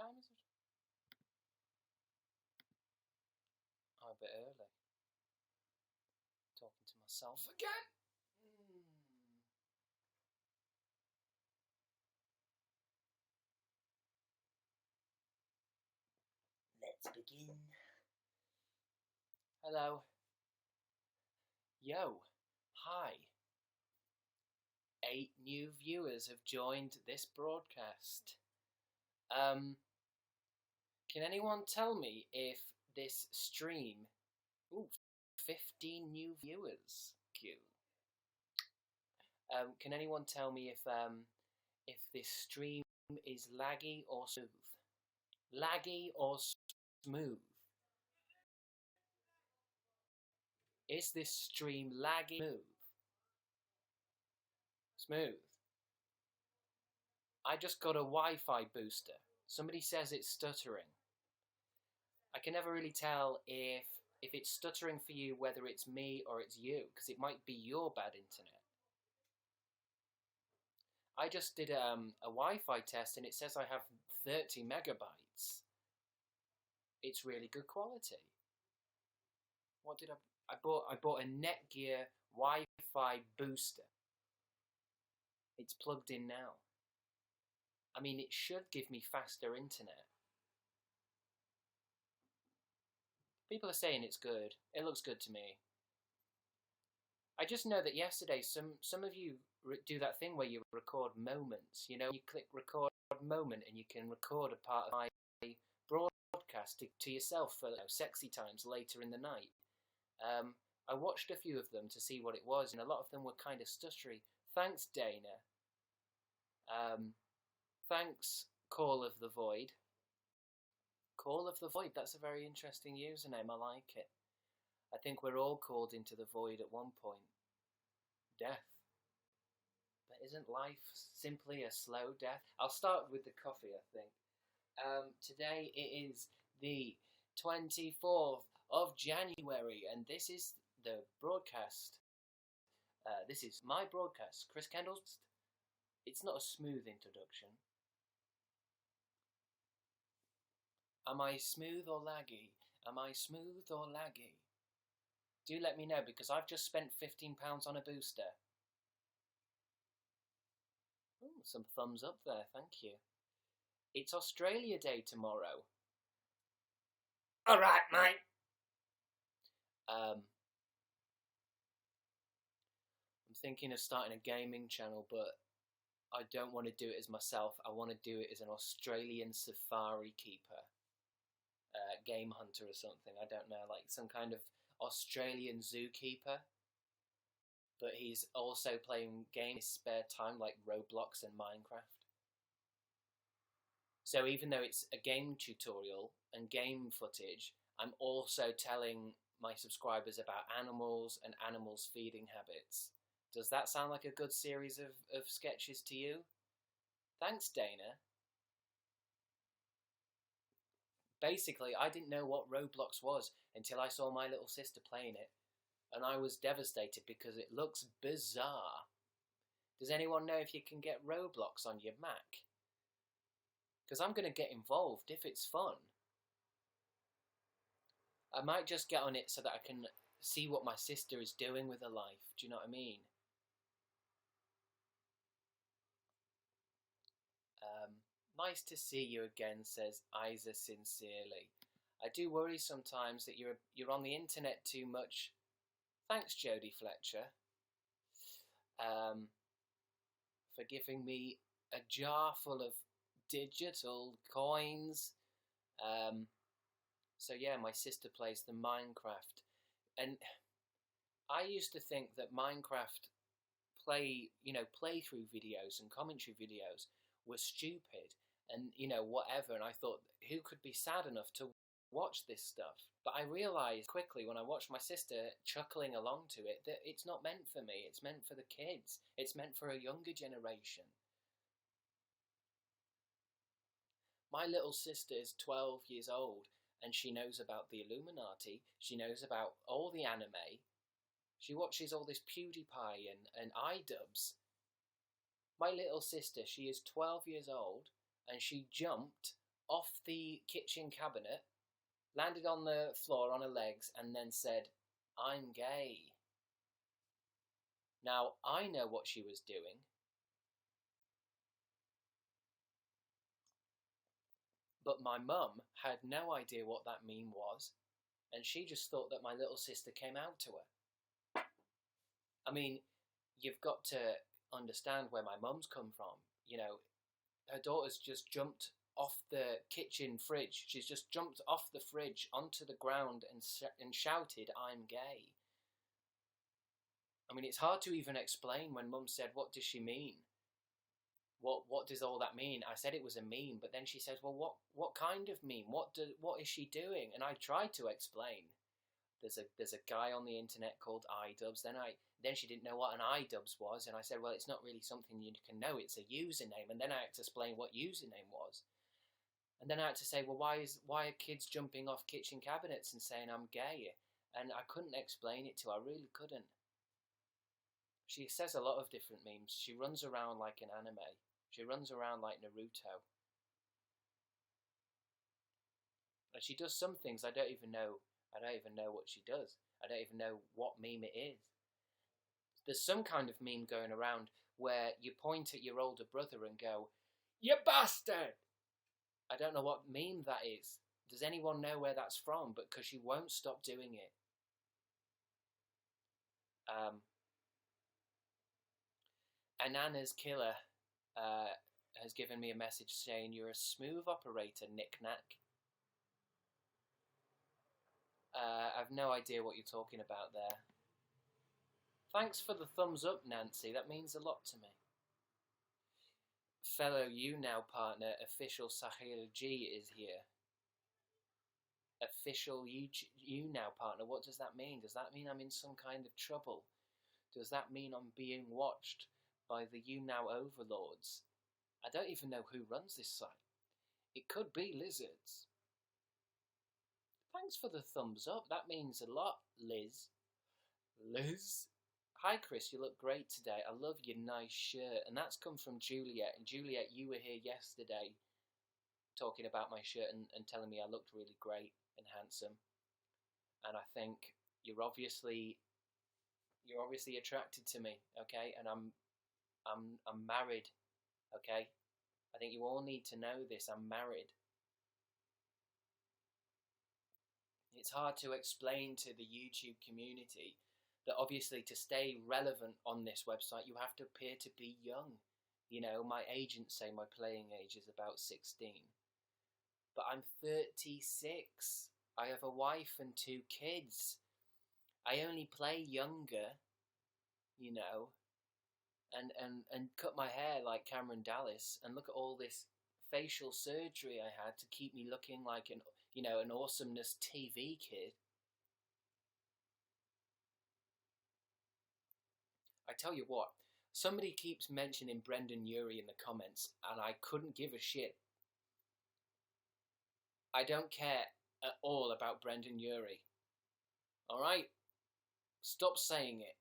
time is it? Oh, a bit early. Talking to myself again. Let's begin. Hello. Yo. Hi. 8 new viewers have joined this broadcast. Can anyone tell me if this stream... Ooh, 15 new viewers. Cute. Can anyone tell me if this stream is laggy or smooth? Laggy or smooth? Is this stream laggy? Smooth. I just got a Wi-Fi booster. Somebody says it's stuttering. I can never really tell if it's stuttering for you, whether it's me or it's you, because it might be your bad internet. I just did a Wi-Fi test and it says I have 30 megabytes. It's really good quality. What did I bought a Netgear Wi-Fi booster. It's plugged in now. I mean, it should give me faster internet. People are saying it's good. It looks good to me. I just know that yesterday some of you do that thing where you record moments. You know, you click record moment and you can record a part of my broadcast to yourself for sexy times later in the night. I watched a few of them to see what it was, and a lot of them were kind of stuttery. Thanks, Dana. Thanks, Call of the Void. Call of the Void, that's a very interesting username, I like it. I think we're all called into the void at one point. Death. But isn't life simply a slow death? I'll start with the coffee, I think. Today it is the 24th of January, and this is the broadcast. This is my broadcast, Chris Kendall's. It's not a smooth introduction. Am I smooth or laggy? Am I smooth or laggy? Do let me know, because I've just spent £15 on a booster. Ooh, some thumbs up there, thank you. It's Australia Day tomorrow. Alright, mate. I'm thinking of starting a gaming channel, but I don't want to do it as myself. I want to do it as an Australian safari keeper. Game hunter or something, I don't know, like some kind of Australian zookeeper. But he's also playing games in his spare time, like Roblox and Minecraft. So even though it's a game tutorial and game footage, I'm also telling my subscribers about animals and animals' feeding habits. Does that sound like a good series of sketches to you? Thanks, Dana. Basically, I didn't know what Roblox was until I saw my little sister playing it, and I was devastated because it looks bizarre. Does anyone know if you can get Roblox on your Mac? Because I'm going to get involved if it's fun. I might just get on it so that I can see what my sister is doing with her life. Do you know what I mean? Nice to see you again, says Isa sincerely. I do worry sometimes that you're on the internet too much. Thanks, Jodie Fletcher, for giving me a jar full of digital coins. So yeah, my sister plays the Minecraft, and I used to think that Minecraft playthrough videos and commentary videos were stupid and whatever, and I thought, who could be sad enough to watch this stuff? But I realised quickly when I watched my sister chuckling along to it that it's not meant for me, it's meant for the kids, it's meant for a younger generation. My little sister is 12 years old and she knows about the Illuminati, she knows about all the anime, she watches all this PewDiePie and iDubbbz. My little sister, she is 12 years old and she jumped off the kitchen cabinet, landed on the floor on her legs, and then said, "I'm gay." Now, I know what she was doing. But my mum had no idea what that meme was, and she just thought that my little sister came out to her. I mean, you've got to understand where my mum's come from. You know, her daughter's just jumped off the kitchen fridge. She's just jumped off the fridge onto the ground and shouted, "I'm gay." I mean, it's hard to even explain when Mum said, "What does she mean? What does all that mean?" I said it was a meme, but then she says, "Well, what kind of meme? What is she doing?" And I tried to explain. There's a guy on the internet called iDubbbz. Then she didn't know what an iDubbbz was, and I said, "Well, it's not really something you can know. It's a username." And then I had to explain what username was. And then I had to say, "Well, why are kids jumping off kitchen cabinets and saying I'm gay?" And I couldn't explain it to her. I really couldn't. She says a lot of different memes. She runs around like an anime. She runs around like Naruto. And she does some things I don't even know what she does. I don't even know what meme it is. There's some kind of meme going around where you point at your older brother and go, "You bastard!" I don't know what meme that is. Does anyone know where that's from? Because she won't stop doing it. Anana's killer has given me a message saying, "You're a smooth operator, knick-knack." I've no idea what you're talking about there. Thanks for the thumbs up, Nancy. That means a lot to me. Fellow YouNow partner, official Sahil G is here. Official YouNow partner. What does that mean? Does that mean I'm in some kind of trouble? Does that mean I'm being watched by the YouNow overlords? I don't even know who runs this site. It could be lizards. Thanks for the thumbs up. That means a lot, Liz. Liz? Hi, Chris. You look great today. I love your nice shirt. And that's come from Juliet. And Juliet, you were here yesterday talking about my shirt and telling me I looked really great and handsome. And I think you're obviously attracted to me, okay? And I'm married, okay? I think you all need to know this. I'm married. It's hard to explain to the YouTube community that obviously to stay relevant on this website, you have to appear to be young. You know, my agents say my playing age is about 16. But I'm 36. I have a wife and 2 kids. I only play younger, you know, and cut my hair like Cameron Dallas, and look at all this facial surgery I had to keep me looking like an awesomeness TV kid. I tell you what, somebody keeps mentioning Brendan Urie in the comments, and I couldn't give a shit. I don't care at all about Brendan Urie. Alright? Stop saying it.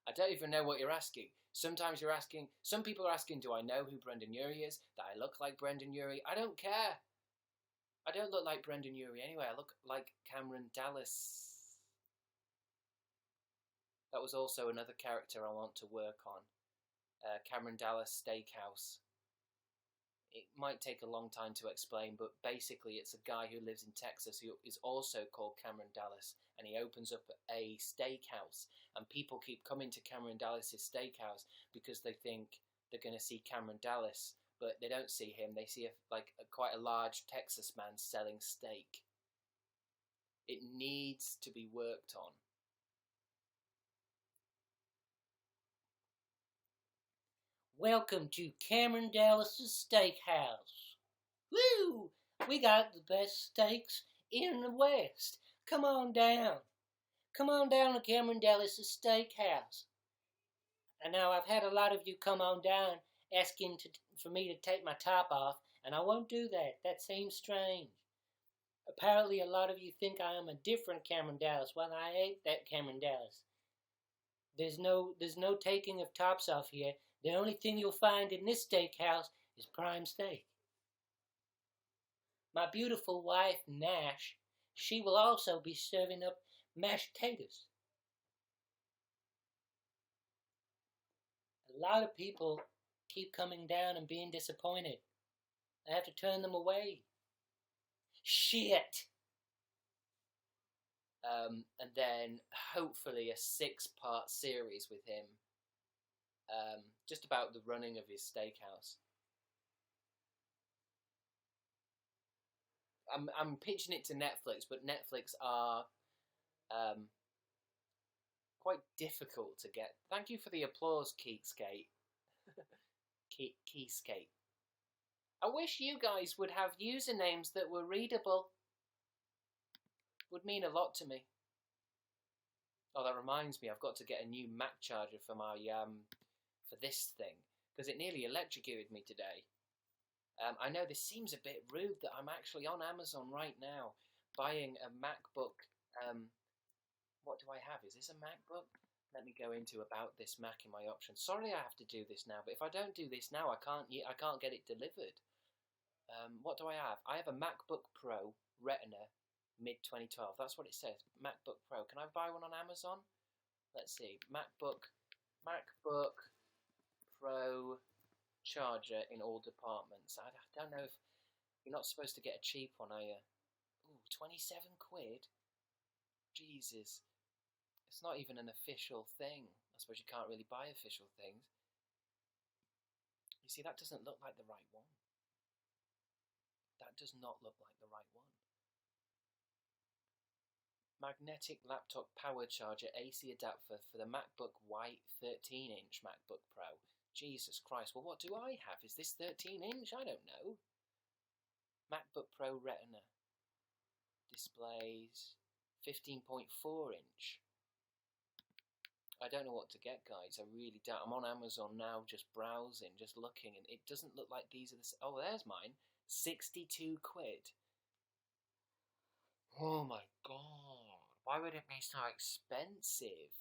I don't even know what you're asking. Some people are asking, do I know who Brendan Urie is? That I look like Brendan Urie? I don't care. I don't look like Brendan Urie anyway. I look like Cameron Dallas. That was also another character I want to work on. Cameron Dallas Steakhouse. It might take a long time to explain, but basically it's a guy who lives in Texas who is also called Cameron Dallas, and he opens up a steakhouse, and people keep coming to Cameron Dallas's steakhouse because they think they're going to see Cameron Dallas, but they don't see him. They see quite a large Texas man selling steak. It needs to be worked on. Welcome to Cameron Dallas's Steakhouse. Woo! We got the best steaks in the West. Come on down. Come on down to Cameron Dallas's Steakhouse. And now I've had a lot of you come on down asking for me to take my top off, and I won't do that. That seems strange. Apparently a lot of you think I am a different Cameron Dallas. Well, I ain't that Cameron Dallas. There's no taking of tops off here. The only thing you'll find in this steakhouse is prime steak. My beautiful wife, Nash, she will also be serving up mashed potatoes. A lot of people keep coming down and being disappointed. I have to turn them away. Shit! And then hopefully a 6-part series with him, just about the running of his steakhouse. I'm pitching it to Netflix, but Netflix are quite difficult to get. Thank you for the applause, Keekskate. Keekskate. I wish you guys would have usernames that were readable. Would mean a lot to me. Oh, that reminds me, I've got to get a new Mac charger for my for this thing, because it nearly electrocuted me today. I know this seems a bit rude that I'm actually on Amazon right now buying a MacBook. What do I have? Is this a MacBook? Let me go into about this Mac in my options. Sorry I have to do this now, but if I don't do this now, I can't get it delivered. What do I have? I have a MacBook Pro Retina mid-2012. That's what it says. MacBook Pro. Can I buy one on Amazon? Let's see. MacBook Pro charger in all departments. I don't know if you're not supposed to get a cheap one, are you? Ooh, 27 quid. Jesus. It's not even an official thing. I suppose you can't really buy official things. You see, that doesn't look like the right one. That does not look like the right one. Magnetic laptop power charger AC adapter for the MacBook White 13-inch MacBook Pro. Jesus Christ, well what do I have? Is this 13-inch? I don't know. MacBook Pro Retina. Displays 15.4-inch. I don't know what to get, guys. I really don't. I'm on Amazon now, just browsing, just looking, and it doesn't look like these are the... Oh, there's mine. 62 quid. Oh my god. Why would it be so expensive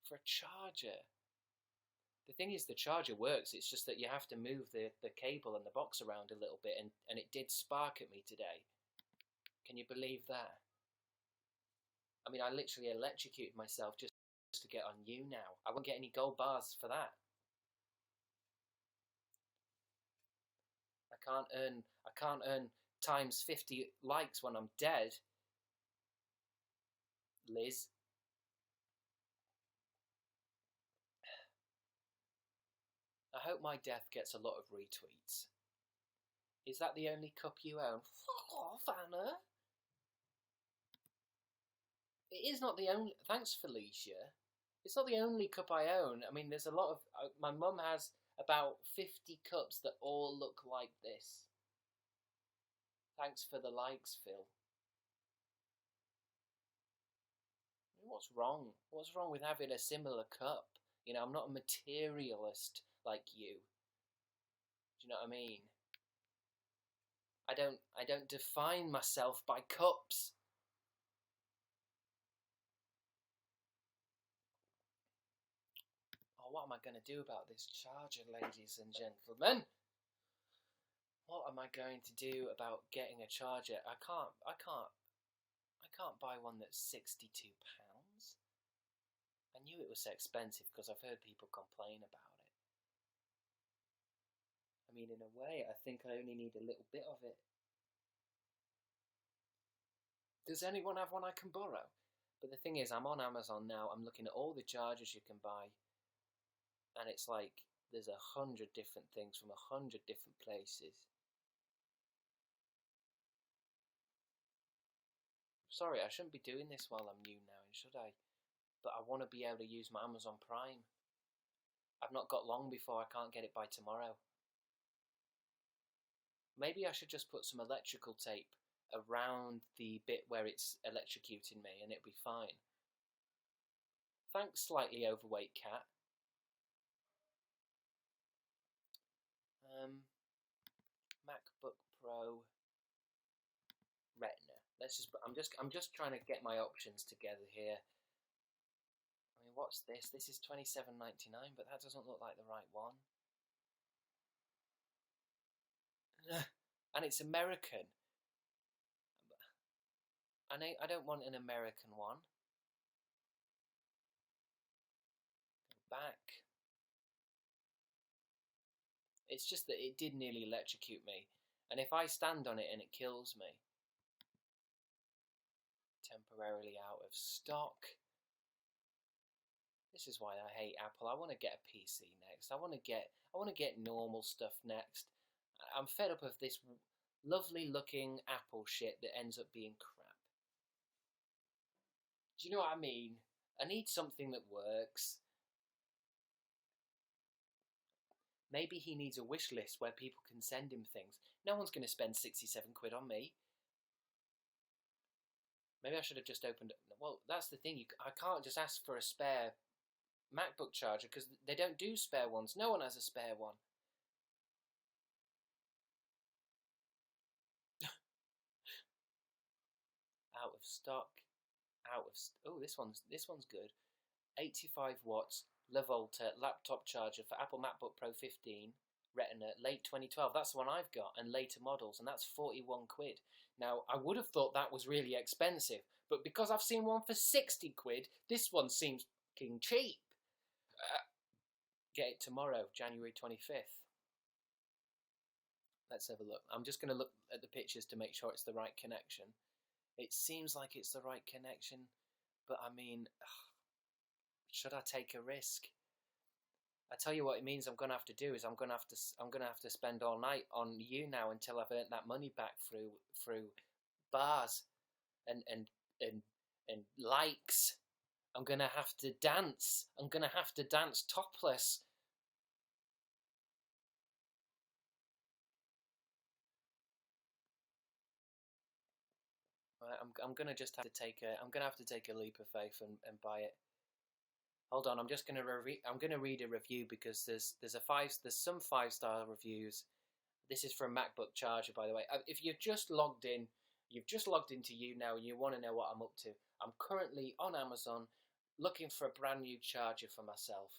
for a charger? The thing is, the charger works. It's just that you have to move the cable and the box around a little bit, and it did spark at me today. Can you believe that? I mean, I literally electrocuted myself just to get on YouNow. I won't get any gold bars for that. I can't earn times 50 likes when I'm dead. Liz. I hope my death gets a lot of retweets. Is that the only cup you own? Fuck off, Anna. It is not the only... Thanks, Felicia. It's not the only cup I own. I mean, there's a lot of... my mum has about 50 cups that all look like this. Thanks for the likes, Phil. What's wrong? What's wrong with having a similar cup? You know, I'm not a materialist like you. Do you know what I mean? I don't define myself by cups. Oh, what am I going to do about this charger, ladies and gentlemen? What am I going to do about getting a charger? I can't buy one that's £62. I knew it was so expensive because I've heard people complain about it. I mean, in a way, I think I only need a little bit of it. Does anyone have one I can borrow? But the thing is, I'm on Amazon now. I'm looking at all the chargers you can buy. And it's like, there's 100 different things from 100 different places. Sorry, I shouldn't be doing this while I'm YouNow, should I? But I want to be able to use my Amazon Prime. I've not got long before I can't get it by tomorrow. Maybe I should just put some electrical tape around the bit where it's electrocuting me and it'll be fine. Thanks, slightly overweight cat. MacBook Pro Retina. I'm just trying to get my options together here. I mean, what's this? This is $27.99, but that doesn't look like the right one. and it's American. I don't want an American one. Go back. It's just that it did nearly electrocute me, and if I stand on it and it kills me. Temporarily out of stock. This is why I hate Apple. I want to get a PC next. I want to get normal stuff next. I'm fed up of this lovely looking Apple shit that ends up being crap. Do you know what I mean? I need something that works. Maybe he needs a wish list where people can send him things. No one's going to spend 67 quid on me. Maybe I should have just opened it. Well, that's the thing. I can't just ask for a spare MacBook charger because they don't do spare ones. No one has a spare one. Out of stock. Oh, this one's good. 85 watts Levolta laptop charger for Apple MacBook Pro 15 Retina late 2012. That's the one I've got, and later models, and that's 41 quid. Now, I would have thought that was really expensive, but because I've seen one for 60 quid, this one seems fucking cheap. Get it tomorrow, January 25th. Let's have a look. I'm just going to look at the pictures to make sure it's the right connection. It seems like it's the right connection, but I mean, should I take a risk? I tell you what it means I'm going to have to do is I'm going to have to spend all night on YouNow until I've earned that money back through bars and likes. I'm going to have to dance. I'm going to have to dance topless. I'm going to just have to take a leap of faith and buy it. Hold on, I'm going to read a review because there's some 5-star reviews. This is from MacBook Charger, by the way. If you've just logged into YouNow and you want to know what I'm up to, I'm currently on Amazon looking for a brand new charger for myself.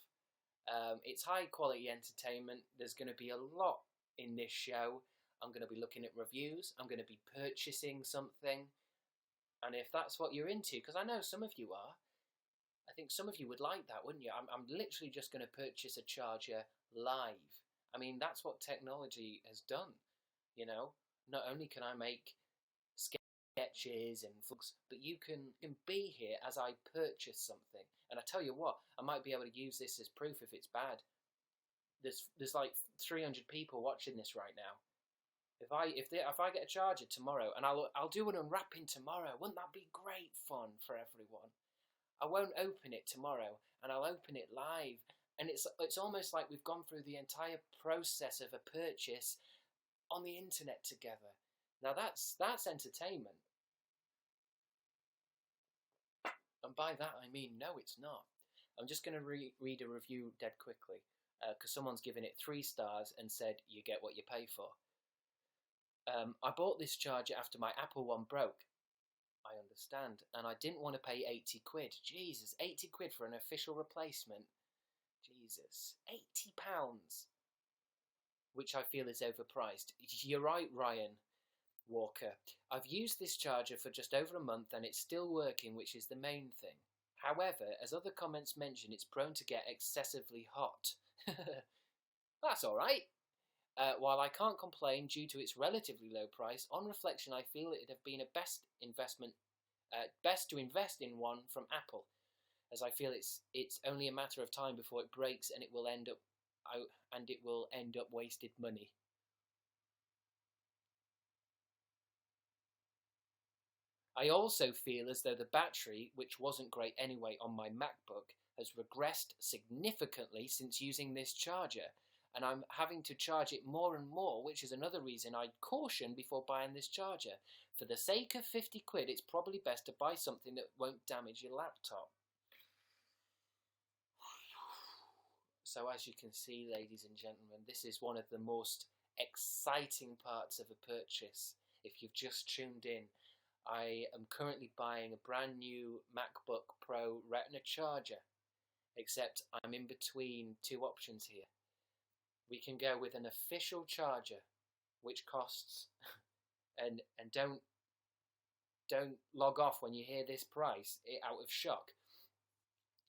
It's high quality entertainment. There's going to be a lot in this show. I'm going to be looking at reviews. I'm going to be purchasing something. And if that's what you're into, because I know some of you are, I think some of you would like that, wouldn't you? I'm literally just going to purchase a charger live. I mean, that's what technology has done, you know? Not only can I make sketches and vlogs, but you can be here as I purchase something. And I tell you what, I might be able to use this as proof if it's bad. There's like 300 people watching this right now. If I get a charger tomorrow, and I'll do an unwrapping tomorrow, wouldn't that be great fun for everyone? I won't open it tomorrow, and I'll open it live, and it's almost like we've gone through the entire process of a purchase on the internet together. Now that's entertainment, and by that I mean no, it's not. I'm just going to read a review dead quickly because someone's given it 3 stars and said you get what you pay for. I bought this charger after my Apple one broke. I understand. And I didn't want to pay 80 quid. Jesus, 80 quid for an official replacement. Jesus, £80. Which I feel is overpriced. You're right, Ryan Walker. I've used this charger for just over a month and it's still working, which is the main thing. However, as other comments mention, it's prone to get excessively hot. That's alright. While I can't complain due to its relatively low price, on reflection I feel it'd have been a best to invest in one from Apple, as I feel it's only a matter of time before it breaks and it will end up wasted money. I also feel as though the battery, which wasn't great anyway on my MacBook, has regressed significantly since using this charger. And I'm having to charge it more and more, which is another reason I'd caution before buying this charger. For the sake of 50 quid, it's probably best to buy something that won't damage your laptop. So as you can see, ladies and gentlemen, this is one of the most exciting parts of a purchase. If you've just tuned in, I am currently buying a brand new MacBook Pro Retina charger, except I'm in between 2 options here. We can go with an official charger which costs, and don't log off when you hear this price out of shock.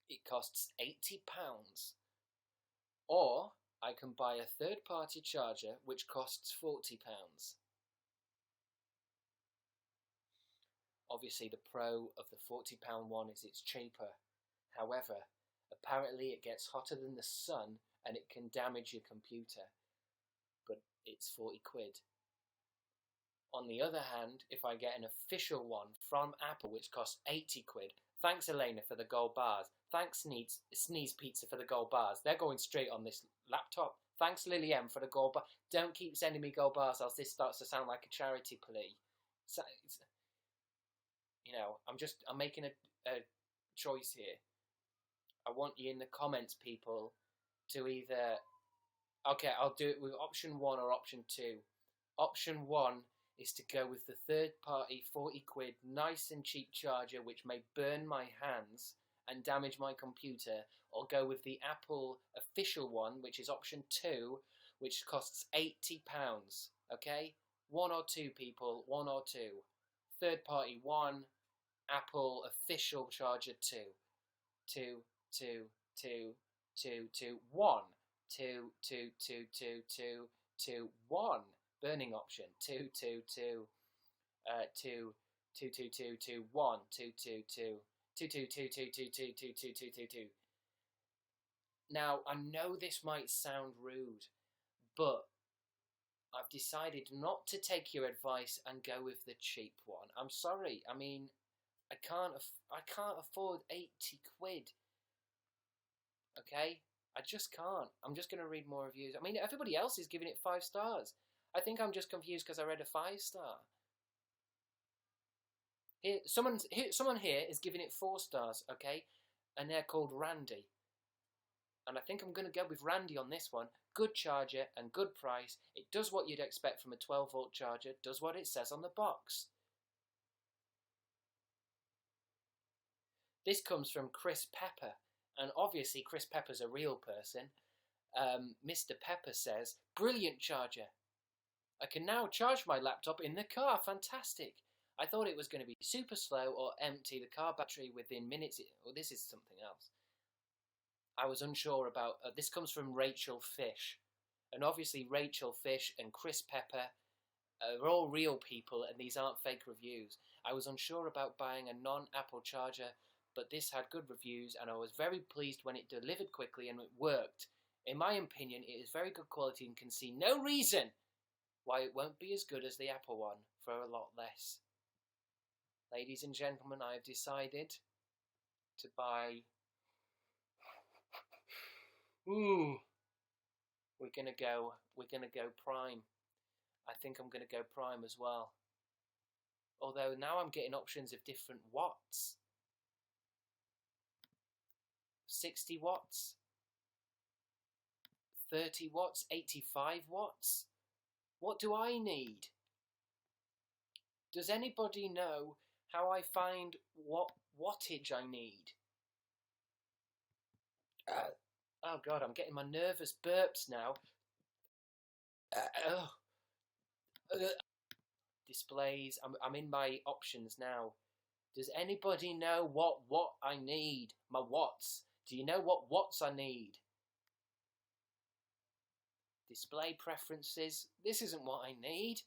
It costs £80. Or I can buy a third-party charger which costs £40. Obviously, the pro of the £40 one is it's cheaper. However, apparently it gets hotter than the sun and it can damage your computer. But it's 40 quid. On the other hand, if I get an official one from Apple which costs 80 quid, thanks Elena for the gold bars, thanks Sneeze Pizza for the gold bars, they're going straight on this laptop. Thanks Lily M for the gold bar. Don't keep sending me gold bars else this starts to sound like a charity plea. So, you know, I'm making a choice here. I want you in the comments, people, to either... Okay, I'll do it with option 1 or option 2. Option 1 is to go with the third-party 40 quid nice and cheap charger which may burn my hands and damage my computer, or go with the Apple official one, which is option 2, which costs £80. Okay? 1 or 2, people. 1 or 2. Third-party 1, Apple official charger 2. 2, 2, 2, 2, 2, 1. 2, 2, 2, 2, 2, 2, 1. Burning option 2, 2, 2, 2, 2, 2, 2, 2, 1, 2, 2, 2, 2, 2, 2, 2, 2, 2, 2, 2, 2, 2, 2. Now, I know this might sound rude, but I've decided not to take your advice and go with the cheap one. I'm sorry. I mean, I can't afford 80 quid. Okay? I just can't. I'm just going to read more reviews. I mean, everybody else is giving it 5 stars. I think I'm just confused because I read a 5-star. Here, someone here is giving it 4 stars, okay? And they're called Randy. And I think I'm going to go with Randy on this one. Good charger and good price. It does what you'd expect from a 12-volt charger. Does what it says on the box. This comes from Chris Pepper. And obviously Chris Pepper's a real person. Mr. Pepper says, brilliant charger. I can now charge my laptop in the car. Fantastic. I thought it was going to be super slow or empty the car battery within minutes. Well, this is something else. I was unsure about... this comes from Rachel Fish. And obviously Rachel Fish and Chris Pepper are all real people and these aren't fake reviews. I was unsure about buying a non-Apple charger, but this had good reviews and I was very pleased when it delivered quickly and it worked. In my opinion, it is very good quality and can see no reason why it won't be as good as the Apple one for a lot less. Ladies and gentlemen, I have decided to buy... We're gonna go Prime. I think I'm gonna go Prime as well. Although now I'm getting options of different watts. 60 watts, 30 watts, 85 watts. What do I need? Does anybody know how I find what wattage I need? Oh God, I'm getting my nervous burps now. Displays. I'm in my options now. Does anybody know what I need? My watts. Do you know what watts I need? Display preferences. This isn't what I need.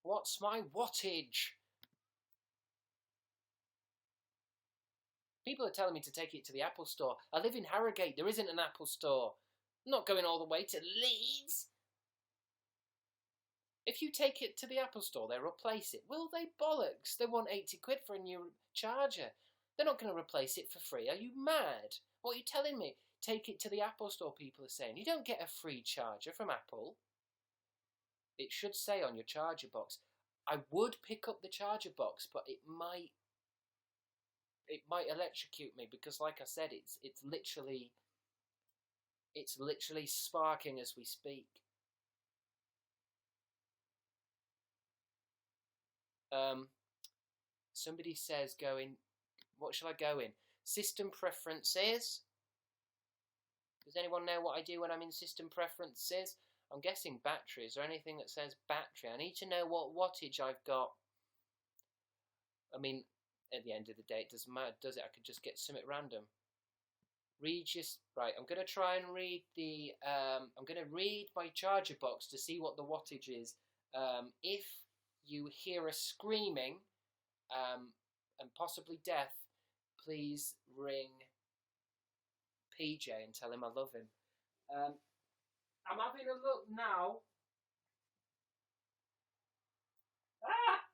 What's my wattage? People are telling me to take it to the Apple store. I live in Harrogate. There isn't an Apple store. I'm not going all the way to Leeds. If you take it to the Apple store, they'll replace it. Will they? Bollocks. They want 80 quid for a new charger. They're not going to replace it for free. Are you mad? What are you telling me? Take it to the Apple store, people are saying. You don't get a free charger from Apple. It should say on your charger box. I would pick up the charger box, but it might electrocute me because, like I said, it's literally sparking as we speak. Somebody says what shall I go in? System preferences. Does anyone know what I do when I'm in system preferences? I'm guessing battery. Is there anything that says battery? I need to know what wattage I've got. I mean, at the end of the day, it doesn't matter, does it? I could just get something random. Read just right. I'm gonna try and read the. I'm gonna read my charger box to see what the wattage is. If you hear a screaming, and possibly death, please ring PJ and tell him I love him. I'm having a look now. Ah!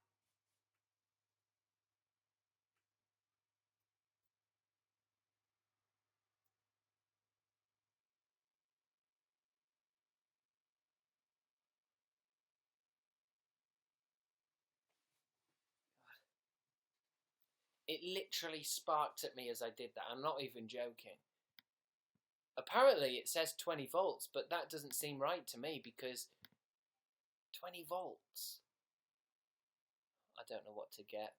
It literally sparked at me as I did that. I'm not even joking. Apparently it says 20 volts, but that doesn't seem right to me because 20 volts. I don't know what to get.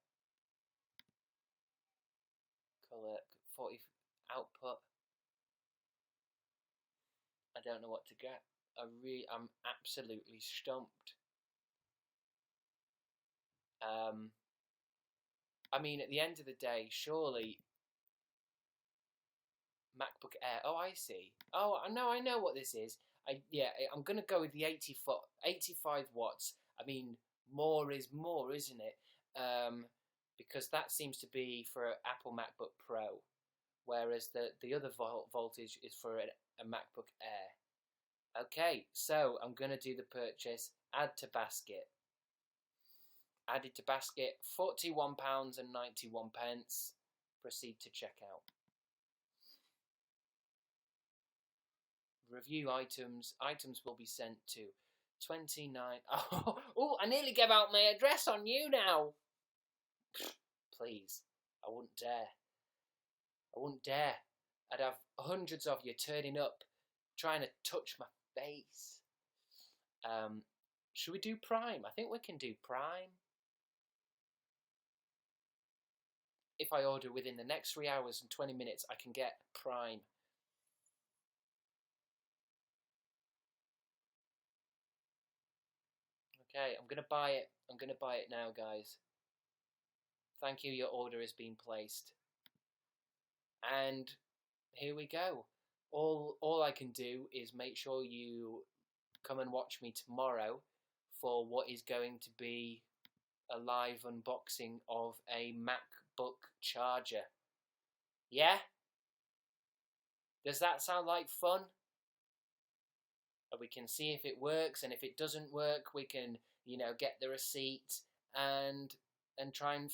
Colour 40 output. I don't know what to get. I'm absolutely stumped. I mean, at the end of the day, surely MacBook Air. Oh, I see. Oh, I know what this is. I'm gonna go with the 85 watts. I mean, more is more, isn't it? Because that seems to be for an Apple MacBook Pro, whereas the other voltage is for a MacBook Air. Okay, so I'm gonna do the purchase. Add to basket. Added to basket, £41.91. Proceed to checkout. Review items. Items will be sent to 29. Oh, I nearly gave out my address on YouNow. Please, I wouldn't dare. I wouldn't dare. I'd have hundreds of you turning up, trying to touch my face. Should we do Prime? I think we can do Prime. If I order within the next 3 hours and 20 minutes, I can get Prime. Okay, I'm going to buy it. I'm going to buy it now, guys. Thank you, your order has been placed. And here we go. All I can do is make sure you come and watch me tomorrow for what is going to be a live unboxing of a MacBook charger. Yeah? Does that sound like fun? We can see if it works, and if it doesn't work, we can, get the receipt and try and,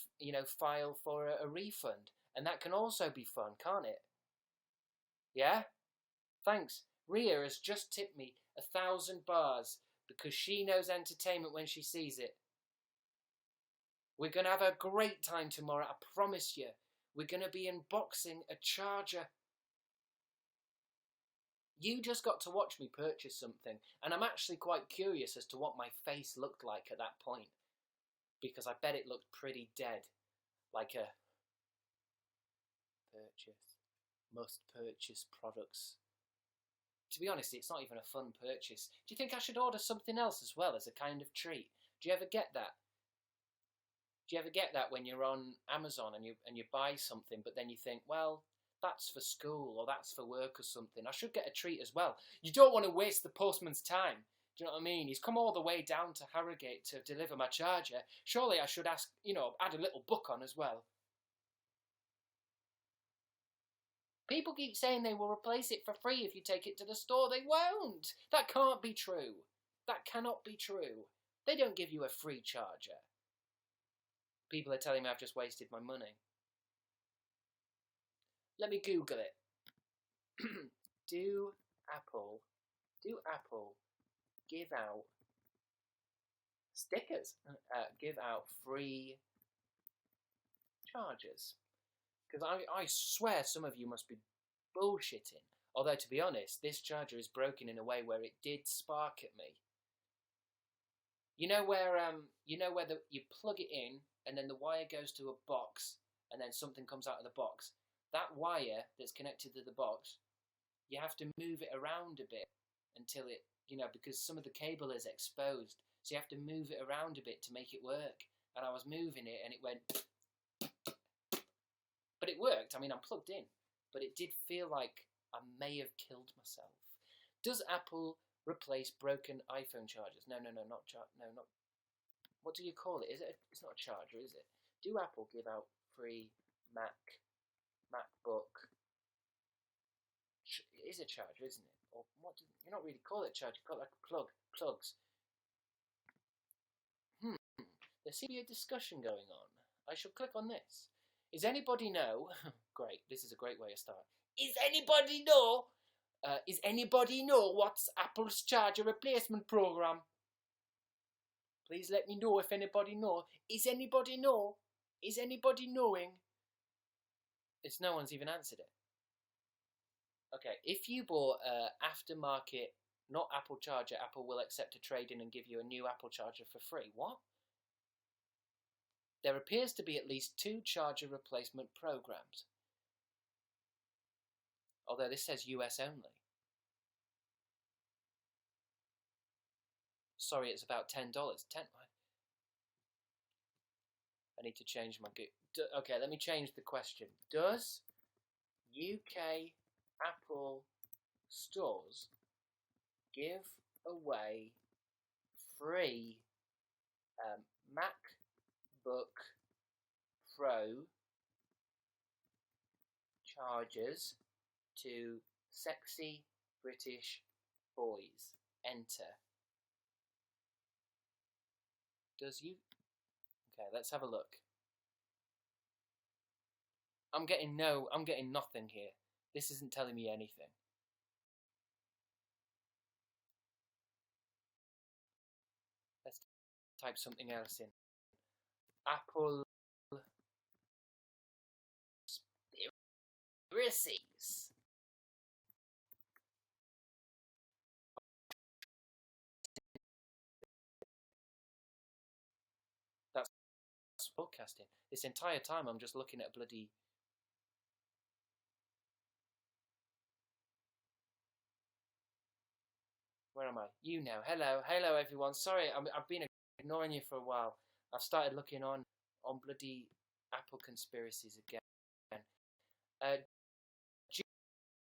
file for a refund. And that can also be fun, can't it? Yeah? Thanks. Ria has just tipped me 1,000 bars because she knows entertainment when she sees it. We're going to have a great time tomorrow, I promise you. We're going to be unboxing a charger. You just got to watch me purchase something, and I'm actually quite curious as to what my face looked like at that point, because I bet it looked pretty dead, like a must purchase products. To be honest, it's not even a fun purchase. Do you think I should order something else as well as a kind of treat? Do you ever get that? Do you ever get that when you're on Amazon and you buy something, but then you think, well, that's for school or that's for work or something. I should get a treat as well. You don't want to waste the postman's time. Do you know what I mean? He's come all the way down to Harrogate to deliver my charger. Surely I should ask, add a little book on as well. People keep saying they will replace it for free if you take it to the store. They won't. That can't be true. That cannot be true. They don't give you a free charger. People are telling me I've just wasted my money. Let me Google it. Do Apple give out stickers? Give out free chargers? Because I swear some of you must be bullshitting. Although, to be honest, this charger is broken in a way where it did spark at me. You know where you plug it in and then the wire goes to a box and then something comes out of the box. That wire that's connected to the box, you have to move it around a bit until it, you know, because some of the cable is exposed, so you have to move it around a bit to make it work. And I was moving it, and it went, but it worked. I mean, I'm plugged in, but it did feel like I may have killed myself. Does Apple replace broken iPhone chargers? No, not. What do you call it? It's not a charger, is it? Do Apple give out free MacBook? It is a charger, isn't it? Or what? You're not really call it a charger. You call it like plugs. There seems to be a discussion going on. I shall click on this. Is anybody know? Great. This is a great way to start. Is anybody know what's Apple's charger replacement program? Please let me know if anybody knows. Is anybody know? Is anybody knowing? It's no one's even answered it. Okay, if you bought aftermarket, not Apple charger, Apple will accept a trade-in and give you a new Apple charger for free. What? There appears to be at least 2 charger replacement programs. Although this says US only. Sorry, it's about $10. I need to change my... Okay, let me change the question. Does UK Apple stores give away free MacBook Pro chargers to sexy British boys? Enter. Does you... Okay, let's have a look. I'm getting nothing here. This isn't telling me anything. Let's type something else in. Apple conspiracies. That's podcasting. This entire time I'm just looking at bloody... Where am I? YouNow. Hello everyone. Sorry, I've been ignoring you for a while. I've started looking on bloody Apple conspiracies again.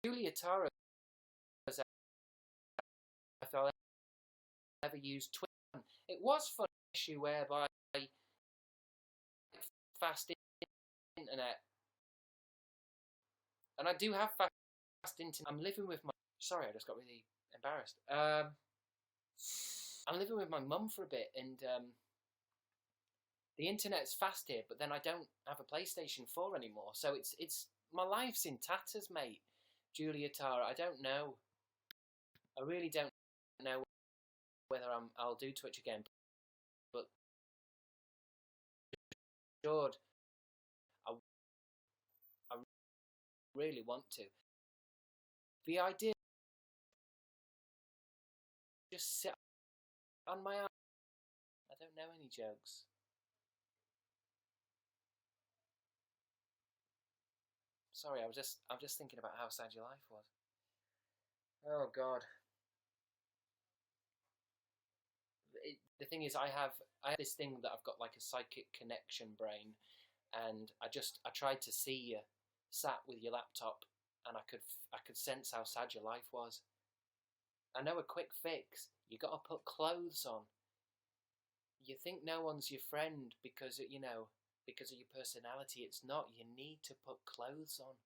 Julia Tara says, if I'll ever use Twitter. It was for an issue whereby fast internet, and I do have fast internet. I'm living with my... Sorry, I just got really embarrassed. I'm living with my mum for a bit, and the internet's fast here, but then I don't have a PlayStation 4 anymore, so it's my life's in tatters, mate. Julia Tara, I don't know. I really don't know whether I'll do Twitch again, but George, I really want to. The idea just sit on my arm. I don't know any jokes. Sorry, I'm just thinking about how sad your life was. Oh God. The thing is, I have this thing that I've got like a psychic connection brain, and I tried to see you sat with your laptop, and I could sense how sad your life was. I know a quick fix. You got to put clothes on. You think no one's your friend because of your personality. It's not. You need to put clothes on.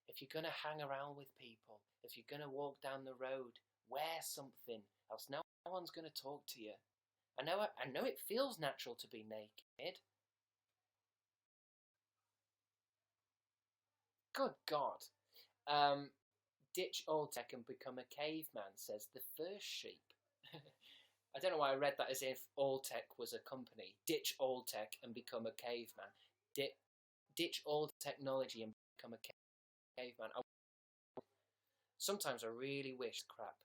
If you're going to hang around with people, if you're going to walk down the road, wear something, else no one's going to talk to you. I know it feels natural to be naked. Good God. Ditch old tech and become a caveman, says the first sheep. I don't know why I read that as if old tech was a company. Ditch old tech and become a caveman. Ditch old technology and become a caveman. Sometimes I really wish crap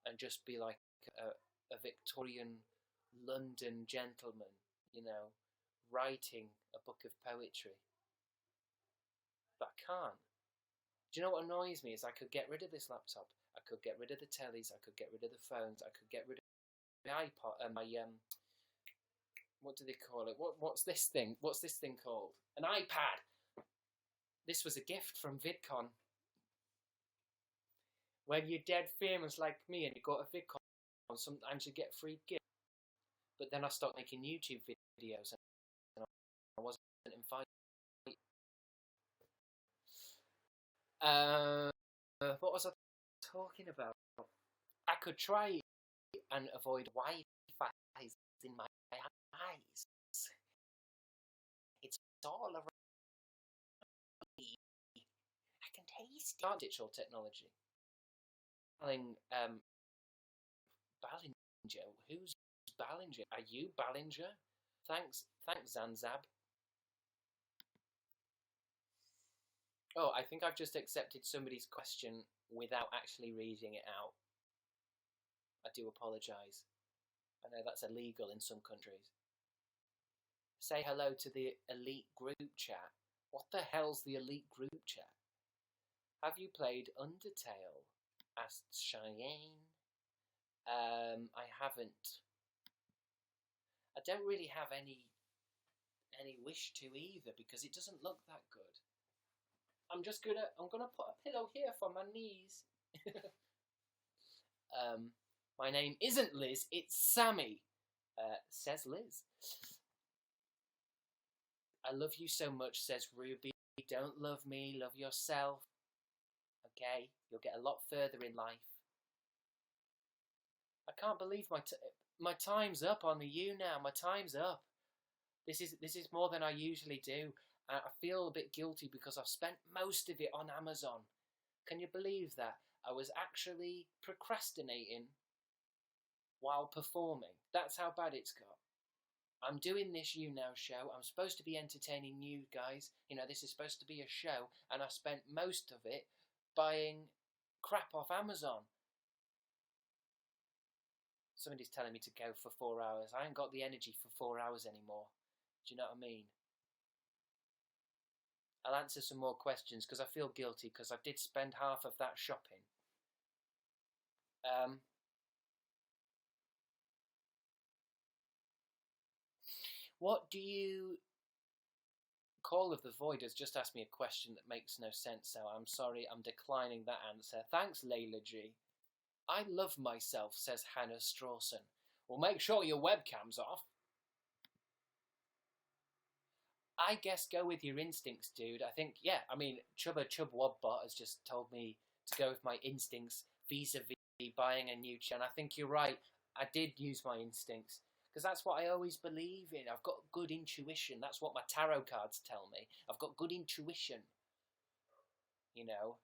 and just be like a Victorian London gentleman, writing a book of poetry. But I can't. Do you know what annoys me is I could get rid of this laptop. I could get rid of the tellies. I could get rid of the phones. I could get rid of my iPod and my what do they call it? What's this thing? What's this thing called? An iPad. This was a gift from VidCon. When you're dead famous like me and you go to VidCon, sometimes you get free gifts. But then I stopped making YouTube videos and I wasn't invited. What was I talking about? I could try and avoid Wi-Fi in my eyes. It's all around me. I can taste it. Can't ditch all technology. Ballinger. Who's Ballinger? Are you Ballinger? Thanks, Zanzab. Oh, I think I've just accepted somebody's question without actually reading it out. I do apologise. I know that's illegal in some countries. Say hello to the elite group chat. What the hell's the elite group chat? Have you played Undertale? Asked Cheyenne. I haven't. I don't really have any wish to either because it doesn't look that good. I'm gonna put a pillow here for my knees. My name isn't Liz, it's Sammy, says Liz. I love you so much, says Ruby. Don't love me, love yourself. Okay, you'll get a lot further in life. I can't believe my time's up on the YouNow. My time's up. This is more than I usually do. I feel a bit guilty because I've spent most of it on Amazon. Can you believe that? I was actually procrastinating while performing. That's how bad it's got. I'm doing this YouNow show. I'm supposed to be entertaining you guys. You know, this is supposed to be a show, and I spent most of it buying crap off Amazon. Somebody's telling me to go for 4 hours. I ain't got the energy for 4 hours anymore. Do you know what I mean? I'll answer some more questions because I feel guilty because I did spend half of that shopping. What do you... Call of the Void has just asked me a question that makes no sense, so I'm sorry, I'm declining that answer. Thanks, Layla G. I love myself, says Hannah Strawson. Well, make sure your webcam's off. I guess go with your instincts, dude. I think, yeah, I mean, Chubba Chub Wobbot has just told me to go with my instincts vis-a-vis buying a new chair. I think you're right. I did use my instincts because that's what I always believe in. I've got good intuition. That's what my tarot cards tell me. I've got good intuition. You know?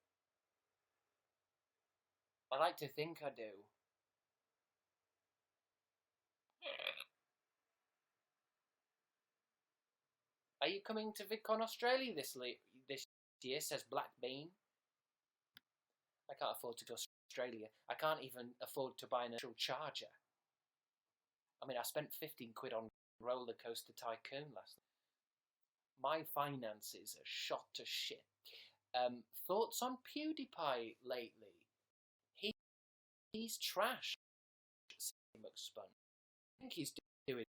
I like to think I do. Are you coming to VidCon Australia this year, says Black Bean. I can't afford to go to Australia. I can't even afford to buy an actual charger. I mean, I spent 15 quid on Roller Coaster Tycoon last night. My finances are shot to shit. Thoughts on PewDiePie lately? He's trash, McSpun. I think he's doing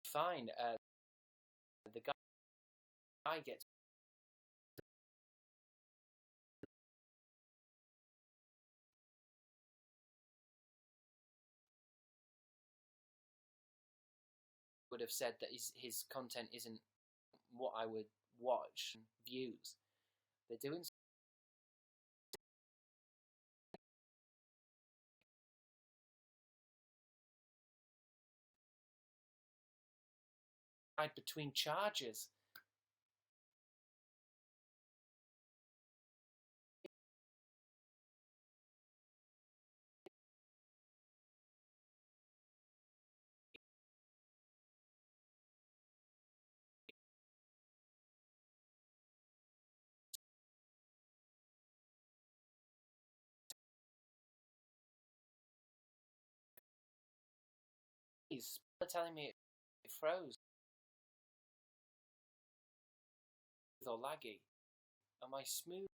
fine. The guy gets would have said that his content isn't what I would watch. Views. They're doing right between charges. He's telling me it froze or laggy. Am I smooth?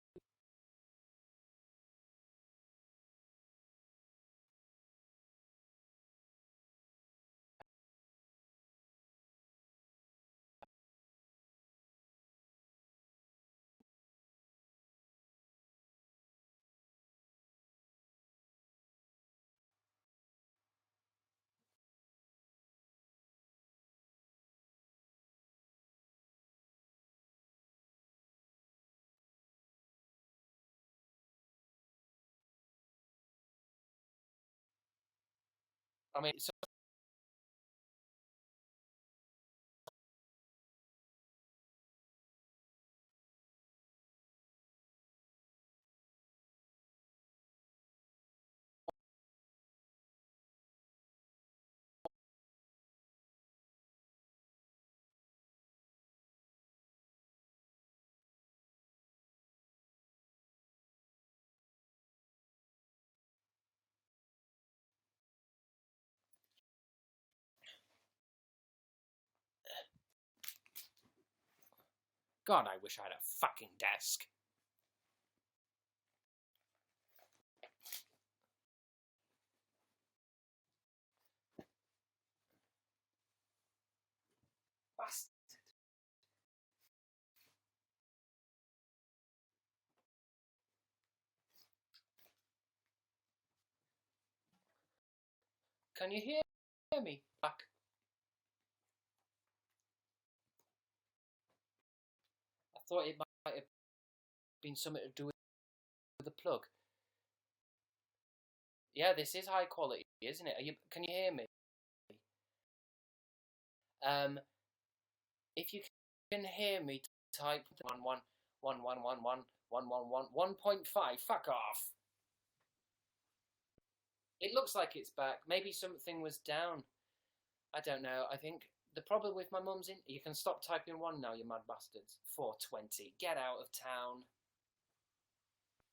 I mean, it's God, I wish I had a fucking desk. Bastard. Can you hear me? Back. I thought it might have been something to do with the plug. Yeah, this is high quality, isn't it? Can you hear me? If you can hear me, type 1.5. Fuck off. It looks like it's back. Maybe something was down. I don't know. I think the problem with my mum's you can stop typing 1 now, you mad bastards. 420. Get out of town.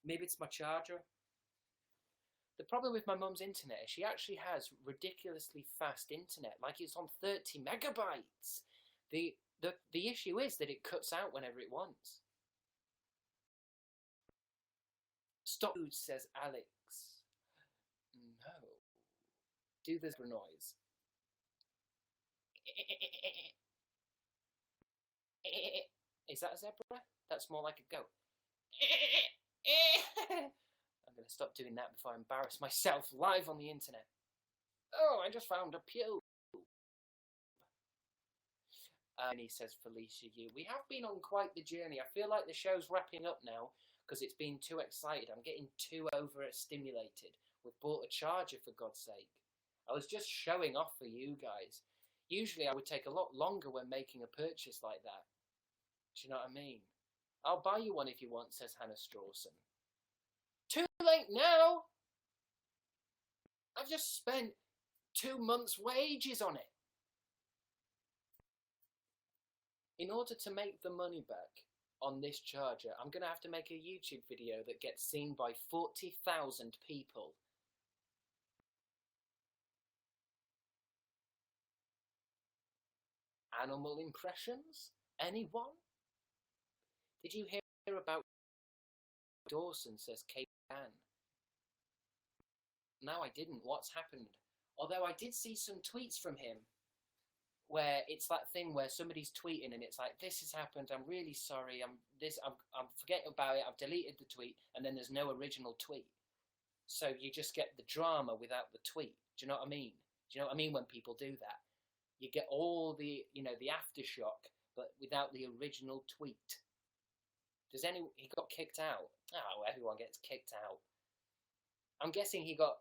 Maybe it's my charger. The problem with my mum's internet is she actually has ridiculously fast internet. Like it's on 30 megabytes. The issue is that it cuts out whenever it wants. Stop, says Alex. No. Do the zebra noise. Is that a zebra? That's more like a goat. I'm going to stop doing that before I embarrass myself live on the internet. Oh, I just found a pube. And he says, Felicia, we have been on quite the journey. I feel like the show's wrapping up now because it's been too excited. I'm getting too overstimulated. We've bought a charger, for God's sake. I was just showing off for you guys. Usually I would take a lot longer when making a purchase like that. Do you know what I mean? I'll buy you one if you want, says Hannah Strawson. Too late now! I've just spent 2 months' wages on it. In order to make the money back on this charger, I'm going to have to make a YouTube video that gets seen by 40,000 people. Animal impressions? Anyone? Did you hear about Dawson, says Kate Ann. No, I didn't. What's happened? Although I did see some tweets from him where it's that thing where somebody's tweeting and it's like, this has happened, I'm really sorry, I'm forgetting about it, I've deleted the tweet, and then there's no original tweet. So you just get the drama without the tweet. Do you know what I mean? Do you know what I mean when people do that? You get all the, the aftershock, but without the original tweet. He got kicked out? Oh, everyone gets kicked out. I'm guessing he got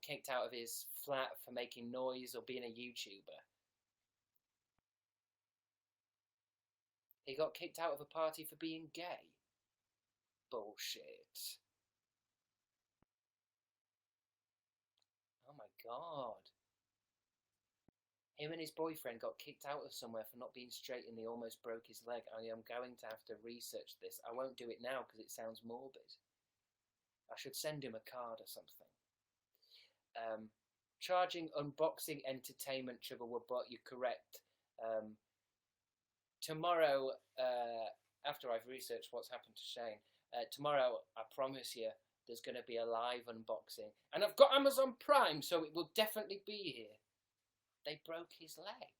kicked out of his flat for making noise or being a YouTuber. He got kicked out of a party for being gay. Bullshit. Oh my God. Him and his boyfriend got kicked out of somewhere for not being straight and he almost broke his leg. I am going to have to research this. I won't do it now because it sounds morbid. I should send him a card or something. Charging unboxing entertainment, Chubberwoodbot, you're correct. Tomorrow, after I've researched what's happened to Shane, tomorrow, I promise you, there's going to be a live unboxing. And I've got Amazon Prime, so it will definitely be here. They broke his leg.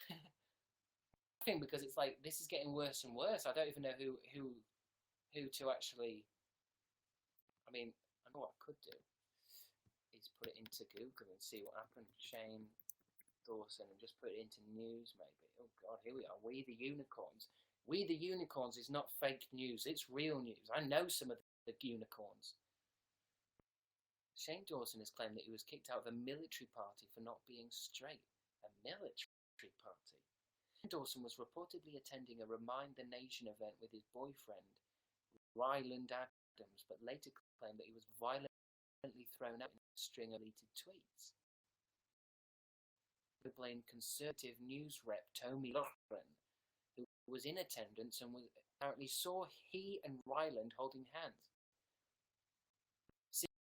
I think because it's like, this is getting worse and worse. I don't even know who to actually... I mean, I know what I could do is put it into Google and see what happened. Shane Dawson, and just put it into news, maybe. Oh God, here we are. We the Unicorns. We the Unicorns is not fake news. It's real news. I know some of the unicorns. Shane Dawson has claimed that he was kicked out of a military party for not being straight. A military party? Shane Dawson was reportedly attending a Remind the Nation event with his boyfriend, Ryland Adams, but later claimed that he was violently thrown out in a string of deleted tweets. He blamed Conservative news rep Tommy Loughran, who was in attendance and apparently saw he and Ryland holding hands.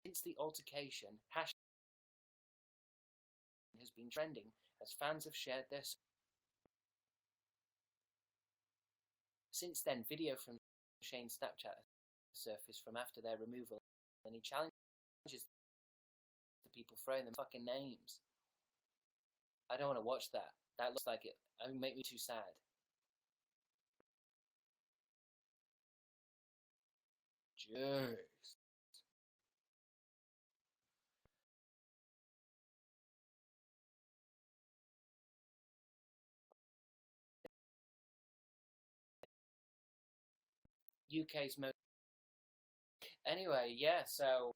Since the altercation, hashtag has been trending as fans have shared their. Since then, video from Shane's Snapchat surfaced from after their removal, and he challenges the people throwing them fucking names. I don't want to watch that. That looks like it would make me too sad. Jeez. UK's most. Anyway, yeah, so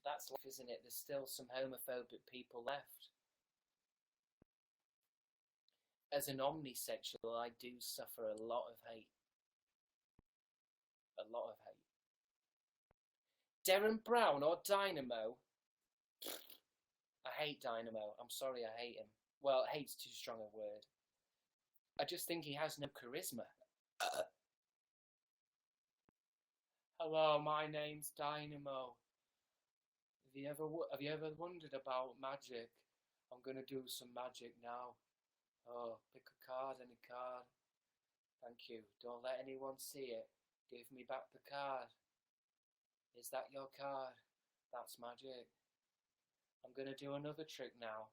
that's life, isn't it? There's still some homophobic people left. As an omnisexual, I do suffer a lot of hate. A lot of hate. Darren Brown or Dynamo? I hate Dynamo. I'm sorry, I hate him. Well, hate's too strong a word. I just think he has no charisma. Hello, my name's Dynamo. Have you ever wondered about magic? I'm gonna do some magic now. Oh, pick a card, any card. Thank you. Don't let anyone see it. Give me back the card. Is that your card? That's magic. I'm gonna do another trick now.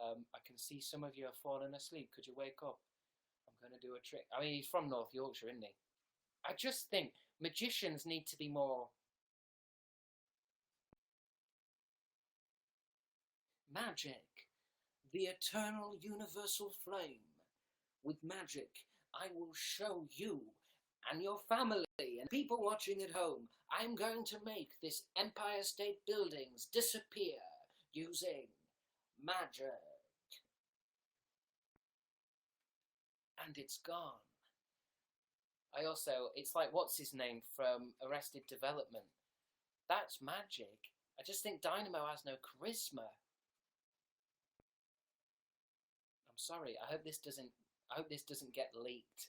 I can see some of you are falling asleep. Could you wake up? I'm gonna do a trick. I mean, he's from North Yorkshire, isn't he? I just think magicians need to be more. Magic, the eternal universal flame. With magic, I will show you and your family and people watching at home. I'm going to make this Empire State Buildings disappear using magic. And it's gone. It's like, what's his name from Arrested Development? That's magic. I just think Dynamo has no charisma. I'm sorry. I hope this doesn't get leaked.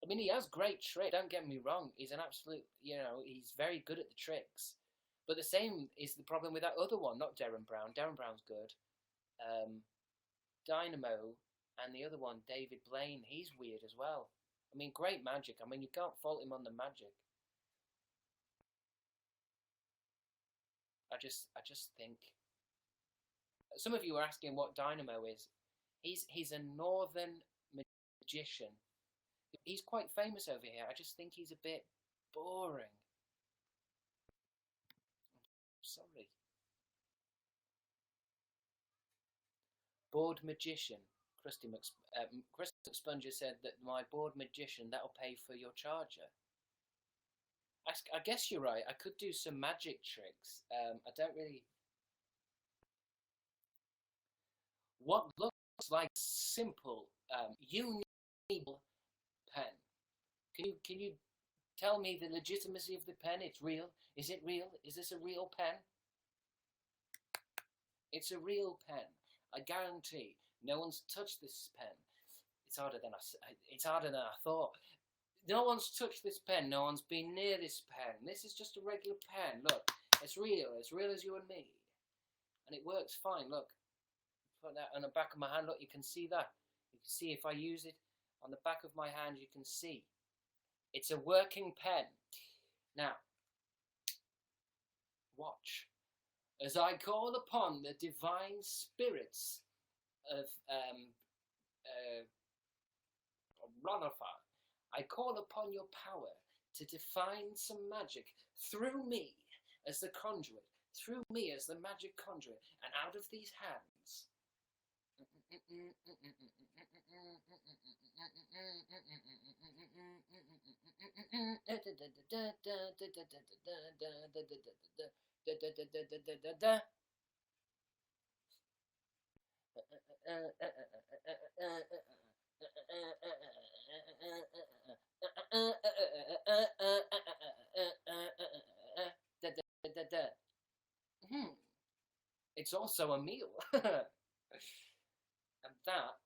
I mean, he has great tricks. Don't get me wrong. He's an absolute, he's very good at the tricks. But the same is the problem with that other one, not Darren Brown. Darren Brown's good. Dynamo and the other one, David Blaine, he's weird as well. I mean, great magic. I mean, you can't fault him on the magic. I just think. Some of you are asking what Dynamo is. He's a northern magician. He's quite famous over here. I just think he's a bit boring. I'm sorry. Bored magician. Krusty McSponger said that my bored magician, that'll pay for your charger. I guess you're right. I could do some magic tricks. I don't really. What looks like simple YouNow pen? Can you tell me the legitimacy of the pen? It's real. Is it real? Is this a real pen? It's a real pen. I guarantee. No one's touched this pen. It's harder than I thought. No one's touched this pen. No one's been near this pen. This is just a regular pen. Look, it's real. It's real as you and me, and it works fine. Look, put that on the back of my hand. Look, you can see that. You can see if I use it on the back of my hand. You can see it's a working pen. Now, watch as I call upon the divine spirits of Ronafar. I call upon your power to define some magic through me as the conduit, through me as the magic conduit, and out of these hands It's also a meal. And that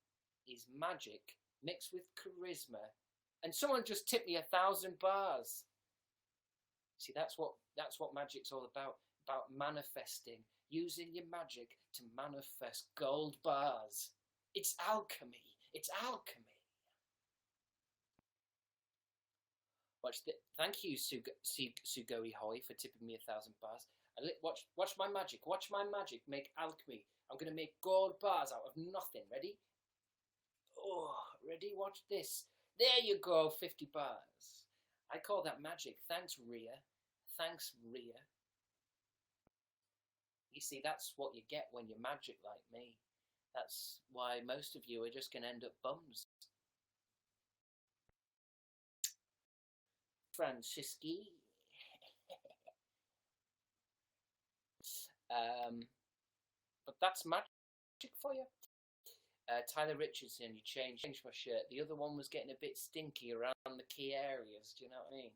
is magic mixed with charisma. And someone just tipped me 1,000 bars. See, that's what magic's all about manifesting, using your magic to manifest gold bars. It's alchemy. It's alchemy. Thank you, Sugoi Hoi, for tipping me 1,000 bars. Watch my magic. Watch my magic make alchemy. I'm gonna make gold bars out of nothing. Ready? Oh, ready? Watch this. There you go, 50 bars. I call that magic. Thanks, Rhea. Thanks, Rhea. You see, that's what you get when you're magic like me. That's why most of you are just gonna end up bums. Francisci. But that's magic for you. Tyler Richardson, you changed my shirt. The other one was getting a bit stinky around the key areas. Do you know what I mean?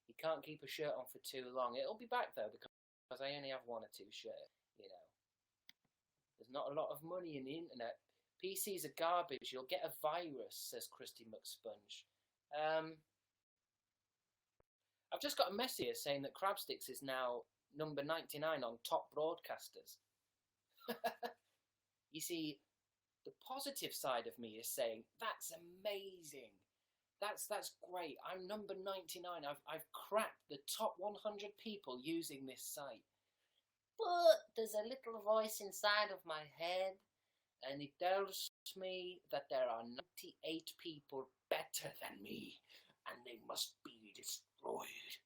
You can't keep a shirt on for too long. It'll be back though because I only have 1 or 2 shirts. You know, there's not a lot of money in the internet. PCs are garbage. You'll get a virus, says Christy McSponge. I've just got a message here saying that Crabstickz is now number 99 on top broadcasters. You see, the positive side of me is saying, that's amazing. That's great. I'm number 99. I've cracked the top 100 people using this site. But there's a little voice inside of my head, and it tells me that there are 98 people better than me, and they must be destroyed.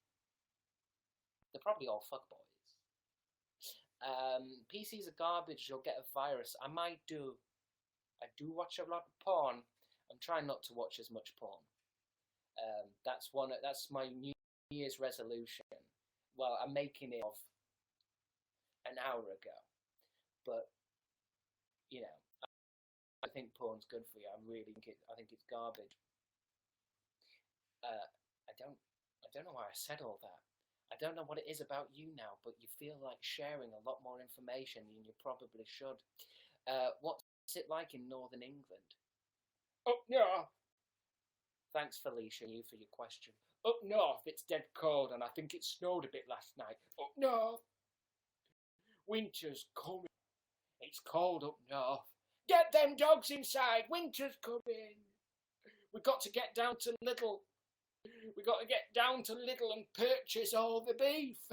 They're probably all fuckboys. PCs are garbage. You'll get a virus. I do watch a lot of porn. I'm trying not to watch as much porn. That's my New Year's resolution. Well, I'm making it of an hour ago, but you know, I think porn's good for you. I think it's garbage. I don't know why I said all that. I don't know what it is about YouNow, but you feel like sharing a lot more information than you probably should. What's it like in Northern England? Up north. Thanks, Felicia, you for your question. Up north, it's dead cold, and I think it snowed a bit last night. Up north. Winter's coming. It's cold up north. Get them dogs inside. Winter's coming. We've got to get down to Lidl. We got to get down to Lidl and purchase all the beef.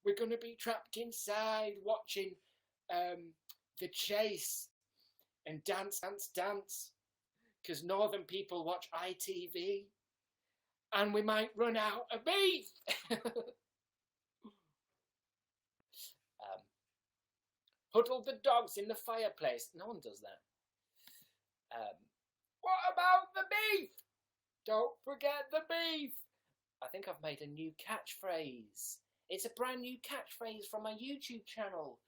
We're going to be trapped inside watching The Chase and Dance, because northern people watch ITV, and we might run out of beef. Huddle the dogs in the fireplace. No one does that. What about the beef? Don't forget the beef. I think I've made a new catchphrase. It's a brand new catchphrase from my YouTube channel.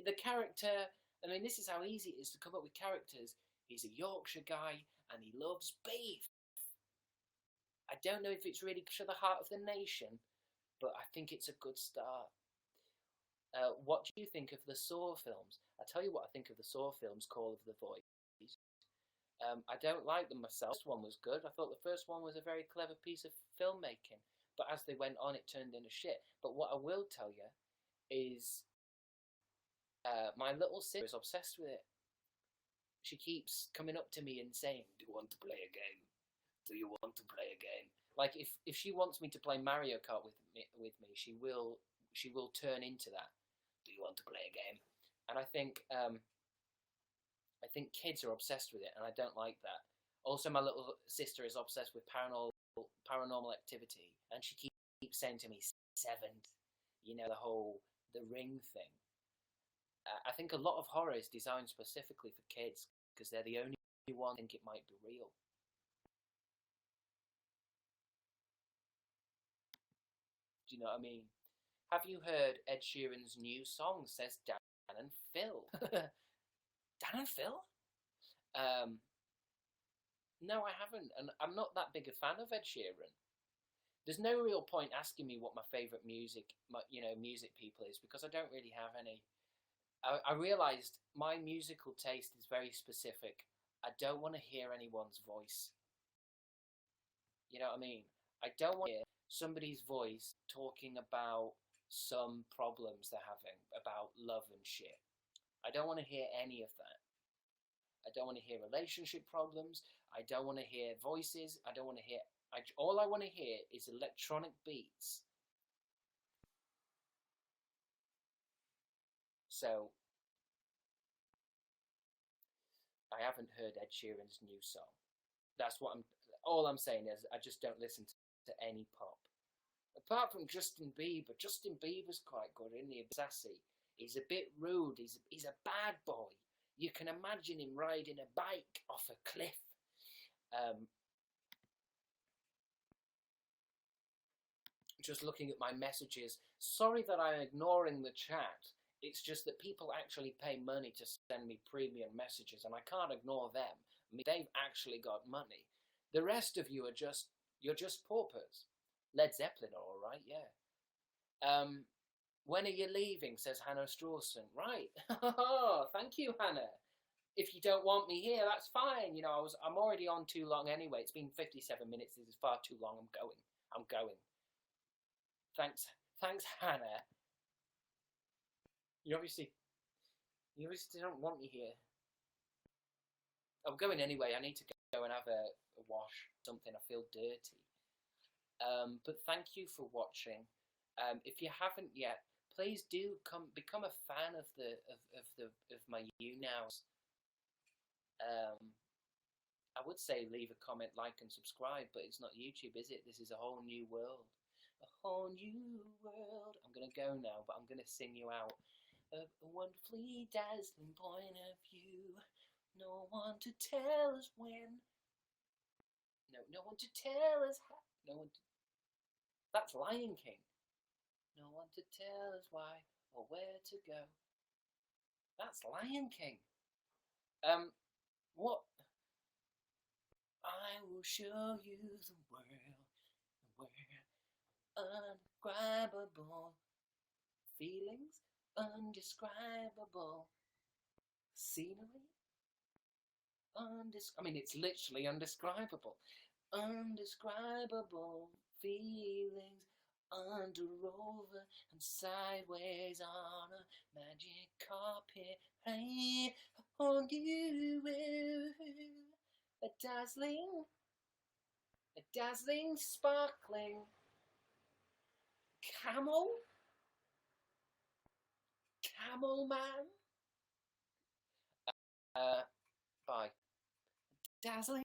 The character, I mean, this is how easy it is to come up with characters. He's a Yorkshire guy and he loves beef. I don't know if it's really to the heart of the nation, but I think it's a good start. What do you think of the Saw films? I'll tell you what I think of the Saw films, Call of the Void. I don't like them myself. The first one was good. I thought the first one was a very clever piece of filmmaking. But as they went on, it turned into shit. But what I will tell you is my little sister is obsessed with it. She keeps coming up to me and saying, do you want to play a game? Do you want to play a game? Like, if she wants me to play Mario Kart with me, she will turn into that. Do you want to play a game? And I think kids are obsessed with it, and I don't like that. Also, my little sister is obsessed with paranormal activity, and she keeps saying to me, Seventh, you know, the ring thing. I think a lot of horror is designed specifically for kids because they're the only one who think it might be real. Do you know what I mean? Have you heard Ed Sheeran's new song, says Dan and Phil? Dan and Phil? No, I haven't, and I'm not that big a fan of Ed Sheeran. There's no real point asking me what my favourite music people is, because I don't really have any. I realised my musical taste is very specific. I don't want to hear anyone's voice. You know what I mean? I don't want to hear somebody's voice talking about some problems they're having, about love and shit. I don't want to hear any of that. I don't want to hear relationship problems. I don't want to hear voices. I don't want to hear... all I want to hear is electronic beats. So, I haven't heard Ed Sheeran's new song. That's what all I'm saying is I just don't listen to any pop. Apart from Justin Bieber. Justin Bieber's quite good, isn't he? Sassy. He's a bit rude. He's a bad boy. You can imagine him riding a bike off a cliff. Just looking at my messages. Sorry that I'm ignoring the chat. It's just that people actually pay money to send me premium messages, and I can't ignore them. I mean, they've actually got money. The rest of you you're just paupers. Led Zeppelin are all right, yeah. When are you leaving? Says Hannah Strawson. Right. Thank you, Hannah. If you don't want me here, that's fine. You know, I'm already on too long anyway. It's been 57 minutes. This is far too long. I'm going. Thanks, Hannah. You obviously don't want me here. I'm going anyway. I need to go and have a wash, something. I feel dirty. But thank you for watching. If you haven't yet, please do become a fan of my YouNows. I would say leave a comment, like, and subscribe, but it's not YouTube, is it? This is a whole new world. A whole new world. I'm gonna go now, but I'm gonna sing you out. A wonderfully dazzling point of view. No one to tell us when. No one to tell us how. That's Lion King. No one to tell us why or where to go. That's Lion King. What? I will show you the world, undescribable feelings, undescribable scenery, I mean, it's literally undescribable. Undescribable feelings under, over, and sideways on a magic carpet. Hey, on you, a dazzling, sparkling camel man. Bye. Dazzling.